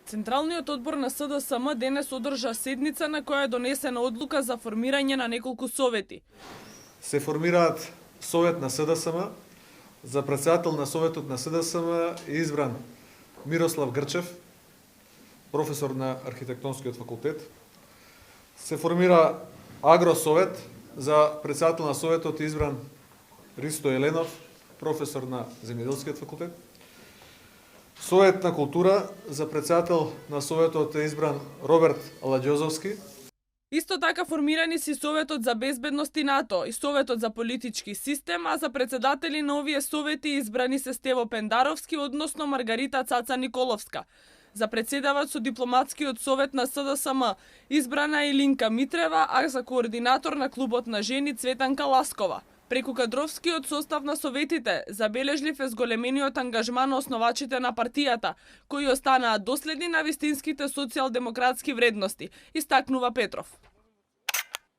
Централниот одбор на СДСМ денес одржа седница на која е донесена одлука за формирање на неколку совети. Се формираат совет на СДСМ, за председател на советот на СДСМ е избран Мирослав Грчев, професор на архитектонскиот факултет. Се формира Агросовет, за председател на советот е избран Ристо Еленов, професор на земјоделскиот факултет. Совет на култура, за председател на советот е избран Роберт Аладјозовски. Исто така формирани си Советот за безбедност и НАТО и Советот за политички систем, а за председатели на овие совети избрани се Стево Пендаровски, односно Маргарита Цаца Николовска. За председавач со дипломатскиот совет на СДСМ избрана е Илинка Митрева, а за координатор на клубот на жени Цветанка Ласкова. Преку кадровскиот состав на советите, забележлив е зголемениот ангажман на основачите на партијата, кои останаа доследни на вистинските социјалдемократски вредности, истакнува Петров.